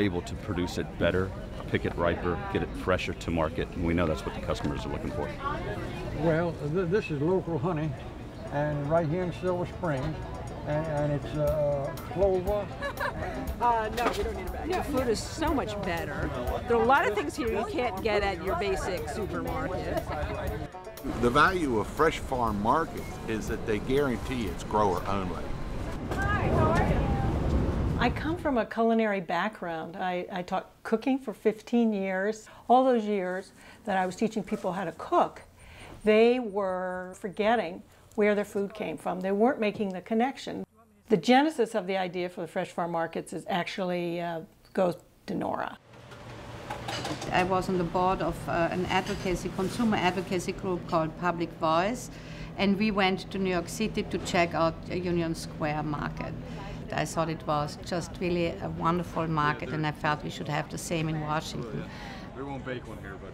able to produce it better, pick it riper, get it fresher to market, and we know that's what the customers are looking for. Well, this is local honey, and right here in Silver Springs, and it's clover. No, we don't need a bag. The food is so much better. There are a lot of things here you can't get at your basic supermarket. The value of Fresh Farm markets is that they guarantee it's grower only. Hi, how are you? I come from a culinary background. I taught cooking for 15 years. All those years that I was teaching people how to cook, they were forgetting where their food came from. They weren't making the connection. The genesis of the idea for the Fresh Farm markets is actually goes to Nora. I was on the board of an consumer advocacy group called Public Voice, and we went to New York City to check out Union Square Market. I thought it was just really a wonderful market, and I felt we should have the same in Washington. We won't bake one here, but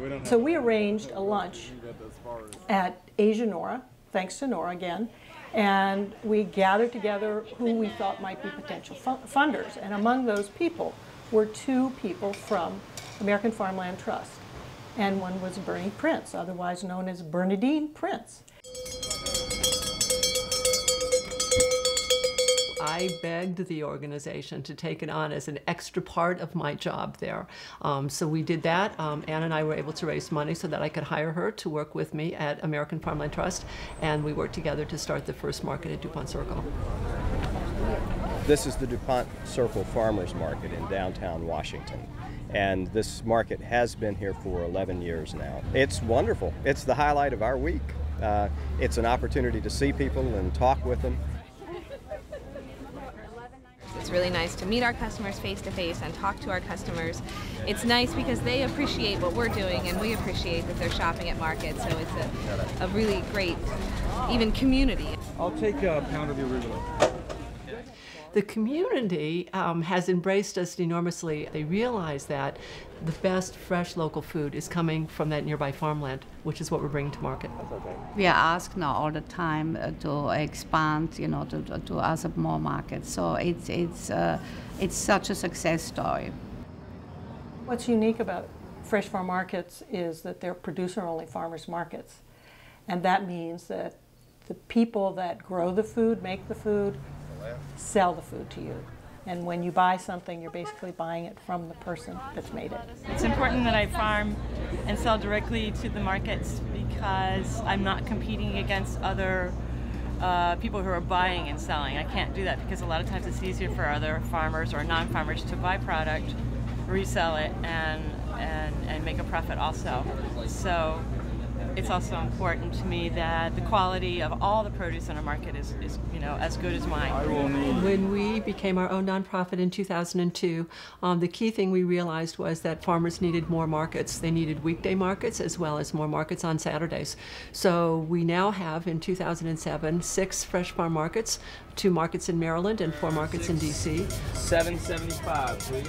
we don't have. So we arranged a lunch at Asia Nora, thanks to Nora again, and we gathered together who we thought might be potential funders. And among those people were two people from American Farmland Trust, and one was Bernie Prince, otherwise known as Bernadine Prince. I begged the organization to take it on as an extra part of my job there. So we did that. Ann and I were able to raise money so that I could hire her to work with me at American Farmland Trust, and we worked together to start the first market at DuPont Circle. This is the DuPont Circle Farmers Market in downtown Washington. And this market has been here for 11 years now. It's wonderful. It's the highlight of our week. It's an opportunity to see people and talk with them. It's really nice to meet our customers face to face and talk to our customers. It's nice because they appreciate what we're doing and we appreciate that they're shopping at markets, so it's a really great, even community. I'll take a pound of the arugula. The community has embraced us enormously. They realize that the best fresh local food is coming from that nearby farmland, which is what we're bringing to market. We are asked now all the time to expand, to other more markets. So it's such a success story. What's unique about Fresh Farm markets is that they're producer-only farmers markets, and that means that the people that grow the food, make the food, sell the food to you. And when you buy something, you're basically buying it from the person that's made it. It's important that I farm and sell directly to the markets because I'm not competing against other people who are buying and selling. I can't do that because a lot of times it's easier for other farmers or non-farmers to buy product, resell it, and make a profit also. So it's also important to me that the quality of all the produce in a market is as good as mine. When we became our own nonprofit in 2002, the key thing we realized was that farmers needed more markets. They needed weekday markets as well as more markets on Saturdays. So we now have, in 2007, 6 Fresh Farm markets, 2 markets in Maryland and 4 markets in D.C. $7.75, please.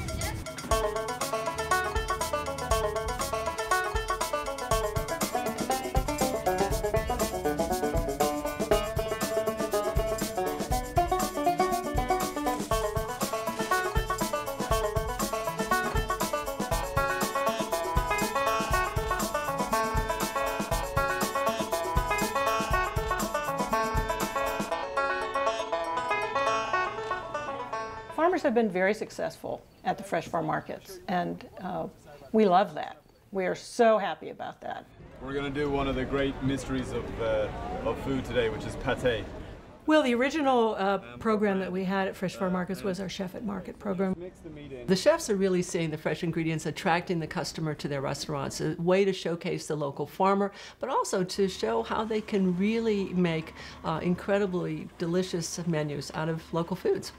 Farmers have been very successful at the Fresh Farm markets, and we love that. We are so happy about that. We're going to do one of the great mysteries of food today, which is pâté. Well, the original program that we had at Fresh Farm Markets was our Chef at Market program. The chefs are really seeing the fresh ingredients, attracting the customer to their restaurants, a way to showcase the local farmer, but also to show how they can really make incredibly delicious menus out of local foods.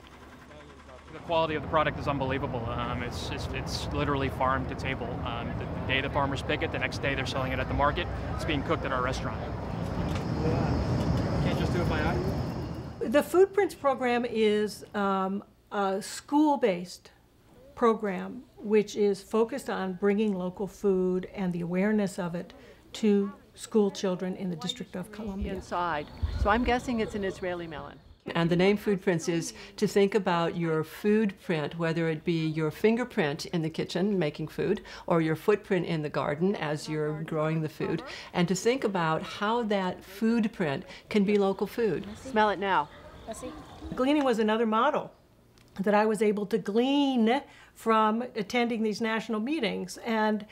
The quality of the product is unbelievable. It's literally farm to table. The day the farmers pick it, the next day they're selling it at the market. It's being cooked at our restaurant. Can't just do it by eye? The Food Prints program is a school-based program which is focused on bringing local food and the awareness of it to school children in the District of Columbia. Inside. So I'm guessing it's an Israeli melon. And the name Food Prints is to think about your food print, whether it be your fingerprint in the kitchen making food or your footprint in the garden as you're growing the food, and to think about how that food print can be local food. Smell it now. Gleaning was another model that I was able to glean from attending these national meetings. And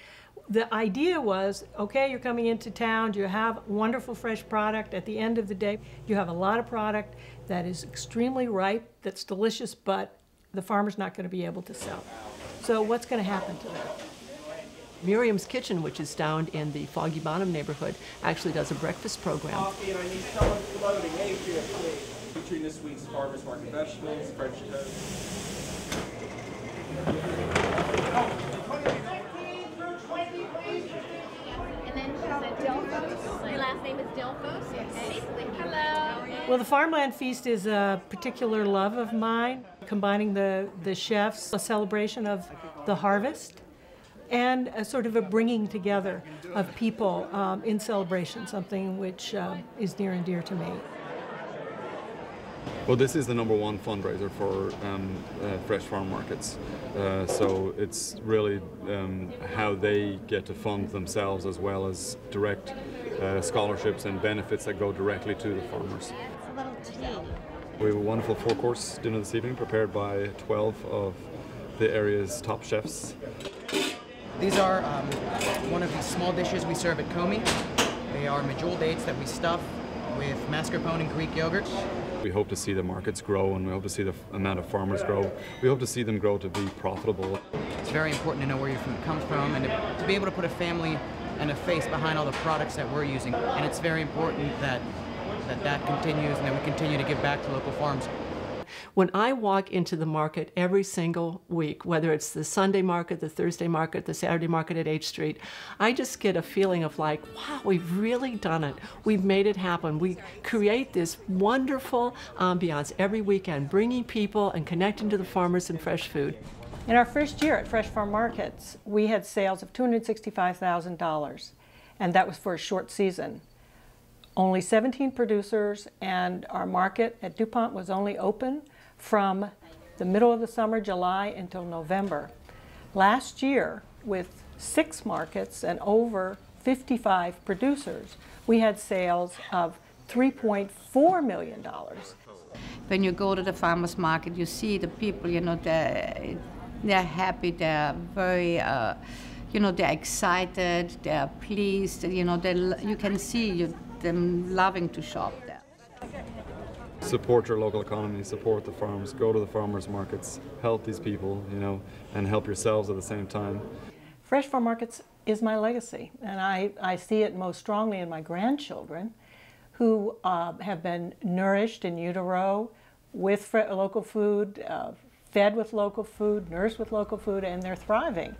the idea was, okay, you're coming into town, you have wonderful fresh product. At the end of the day, you have a lot of product that is extremely ripe, that's delicious, but the farmer's not going to be able to sell. So what's going to happen to that? Miriam's Kitchen, which is down in the Foggy Bottom neighborhood, actually does a breakfast program. Coffee, and I need someone floating. Featuring this week's farmers market vegetables, French toast. Your last name is Delphos, okay? Hello. Well, the Farmland Feast is a particular love of mine, combining the chefs, a celebration of the harvest, and a sort of a bringing together of people in celebration, something which is near and dear to me. Well, this is the #1 fundraiser for fresh farm markets. So it's really how they get to fund themselves, as well as direct scholarships and benefits that go directly to the farmers. We have a wonderful 4-course dinner this evening prepared by 12 of the area's top chefs. These are one of these small dishes we serve at Comey. They are medjool dates that we stuff with mascarpone and Greek yogurt. We hope to see the markets grow, and we hope to see the amount of farmers grow. We hope to see them grow to be profitable. It's very important to know where your food comes from, and to be able to put a family and a face behind all the products that we're using. And it's very important that continues, and that we continue to give back to local farms. When I walk into the market every single week, whether it's the Sunday market, the Thursday market, the Saturday market at H Street, I just get a feeling of like, wow, we've really done it. We've made it happen. We create this wonderful ambiance every weekend, bringing people and connecting to the farmers and fresh food. In our first year at Fresh Farm Markets, we had sales of $265,000, and that was for a short season. Only 17 producers, and our market at DuPont was only open from the middle of the summer, July, until November. Last year, with 6 markets and over 55 producers, we had sales of $3.4 million. When you go to the farmers market, you see the people, you know, they're happy, they're very, you know, they're excited, they're pleased, you know, you can see them loving to shop there. Support your local economy, support the farms, go to the farmers markets, help these people, you know, and help yourselves at the same time. Fresh Farm Markets is my legacy, and I see it most strongly in my grandchildren, who have been nourished in utero with local food, fed with local food, nursed with local food, and they're thriving.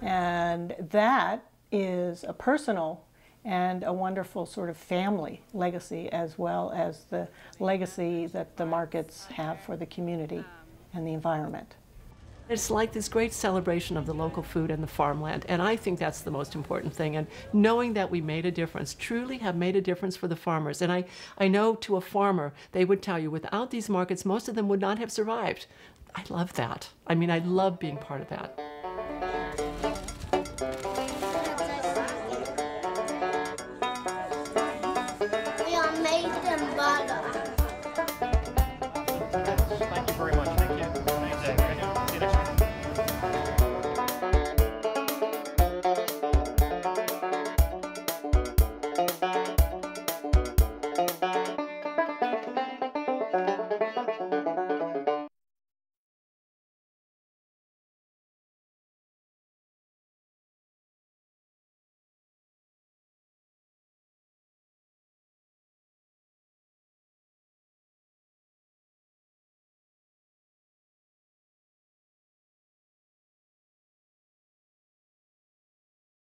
And that is a personal and a wonderful sort of family legacy, as well as the legacy that the markets have for the community and the environment. It's like this great celebration of the local food and the farmland, and I think that's the most important thing. And knowing that we made a difference, truly have made a difference for the farmers. And I know to a farmer, they would tell you, without these markets, most of them would not have survived. I love that. I mean, I love being part of that. We are made in butter. Thank you very much.